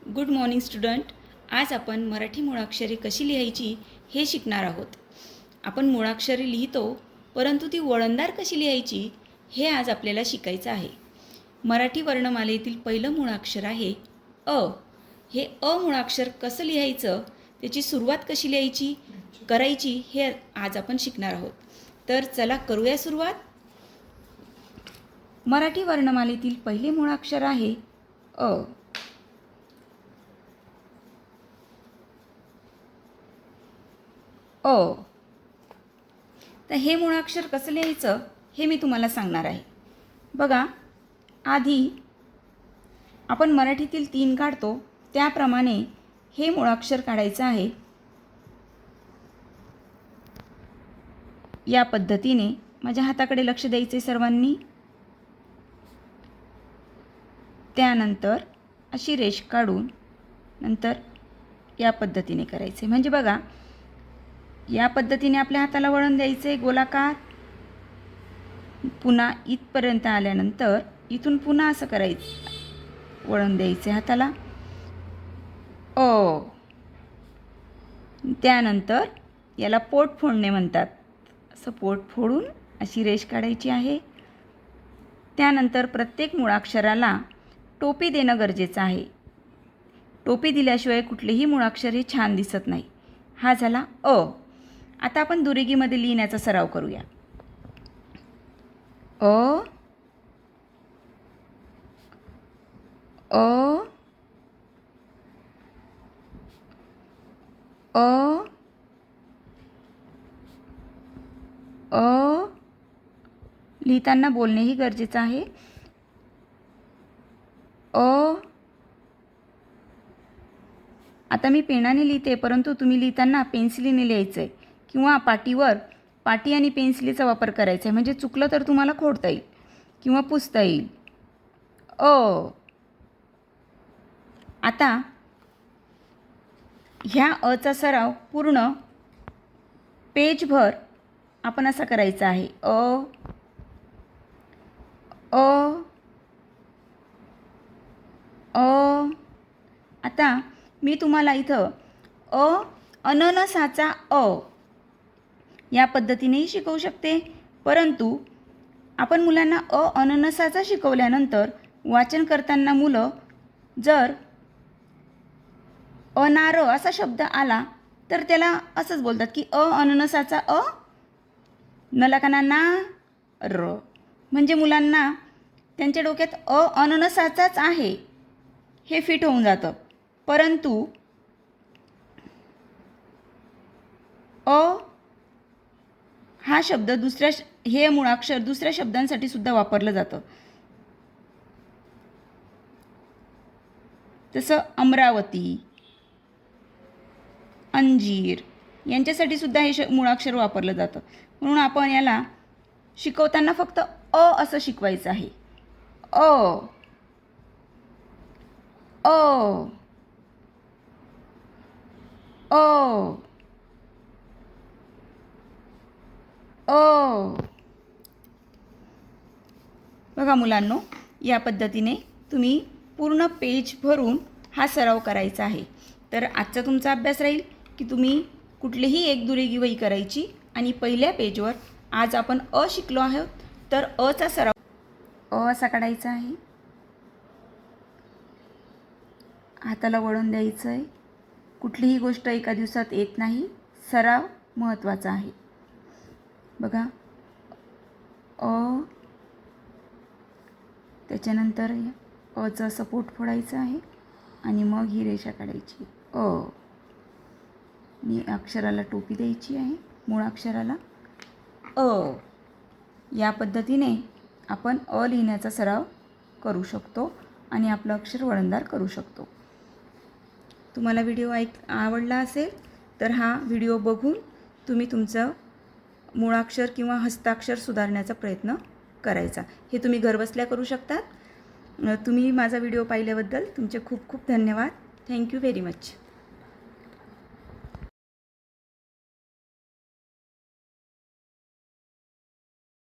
Good morning student. आज आपण मराठी मुळाक्षरे कशी लिहायची हे शिकणार आहोत. आपण मुळाक्षरे लिहितो, परंतु ती वळणदार कशी लिहायची हे आज आपल्याला शिकायचं आहे. मराठी वर्णमालेतील पहिलं मुळाक्षर आहे अ. हे अ मुळाक्षर कसं लिहायचं, त्याची सुरुवात कशी लिहायची करायची हे आज आपण शिकणार आहोत. तर चला करूया सुरुवात. मराठी वर्णमालेतील पहिले मुळाक्षर आहे अ. अ. तर हे मुळाक्षर कसं लिहायचं हे मी तुम्हाला सांगणार आहे. बघा, आधी आपण मराठीतील 3 काढतो त्याप्रमाणे हे मुळाक्षर काढायचं आहे. या पद्धतीने माझ्या हाताकडे लक्ष द्यायचे सर्वांनी. त्यानंतर अशी रेष काढून नंतर या पद्धतीने करायचे. म्हणजे बघा, या पद्धतीने आपल्या हाताला वळण द्यायचे गोलाकार. पुन्हा इथपर्यंत आल्यानंतर इथून पुन्हा असं करायचं, वळण द्यायचे हाताला ओ. त्यानंतर याला पोट फोडणे म्हणतात. असं पोट फोडून अशी रेष काढायची आहे. त्यानंतर प्रत्येक मुळाक्षराला टोपी देणं गरजेचं आहे. टोपी दिल्याशिवाय कुठलेही मुळाक्षर हे छान दिसत नाही. हा झाला अ. आता आपण दुरेगीमध्ये लिहिण्याचा सराव करूया. अ अ अ अ. लिहिताना बोलणेही गरजेचं आहे. अ. आता मी पेनाने लिहिते, परंतु तुम्ही लिहिताना पेन्सिलीने लिहायचं आहे किंवा पाटीवर पाटी आणि पेन्सिलीचा वापर करायचा आहे. म्हणजे चुकलं तर तुम्हाला खोडता येईल किंवा पुसता येईल. अ. आता ह्या अचा सराव पूर्ण पेजभर आपण असा करायचा आहे. अ अ अ. आता मी तुम्हाला इथं अननसाचा अ या पद्धतीनेही शिकवू शकते, परंतु आपण मुलांना अननसाचा शिकवल्यानंतर वाचन करताना मुलं जर अनार असा शब्द आला तर त्याला असंच बोलतात की अननसाचा अ, नलकाना ना र. म्हणजे मुलांना त्यांच्या डोक्यात अननसाचाच आहे हे फिट होऊन जातं. परंतु अ हा शब्द हे मुळाक्षर दुसऱ्या शब्दांसाठी सुद्धा वापरलं जातं. तसं अमरावती, अंजीर यांच्यासाठी सुद्धा हे मुळाक्षर वापरलं जातं. म्हणून आपण याला शिकवताना फक्त अ असं शिकवायचं आहे. अ अ अ अ. बघा मुलांनो, या पद्धतीने तुम्ही पूर्ण पेज भरून हा सराव करायचा आहे. तर आजचा तुमचा अभ्यास राहील की तुम्ही कुठलीही एक दुरेगी वही करायची आणि पहिल्या पेजवर आज आपण अ शिकलो आहोत, तर अचा सराव अ असा काढायचा आहे. हाताला वळण द्यायचं आहे. कुठलीही गोष्ट एका दिवसात येत नाही. सराव महत्त्वाचा आहे. बघा, अ. त्याच्यानंतर अचा सपोर्ट फोडायचा आहे आणि मग ही रेषा काढायची अ. आणि अक्षराला टोपी द्यायची आहे, मुळाक्षराला अ. या पद्धतीने आपण अ लिहिण्याचा सराव करू शकतो आणि आपलं अक्षर वळणदार करू शकतो. तुम्हाला व्हिडिओ आवडला असेल तर हा व्हिडिओ बघून तुम्ही तुमचं मुळाक्षर किंवा हस्ताक्षर सुधारण्याचा प्रयत्न करायचा. हे तुम्ही घरबसल्या करू शकतात. तुम्ही माझा व्हिडिओ पाहिल्याबद्दल तुमचे खूप खूप धन्यवाद. Thank you very much.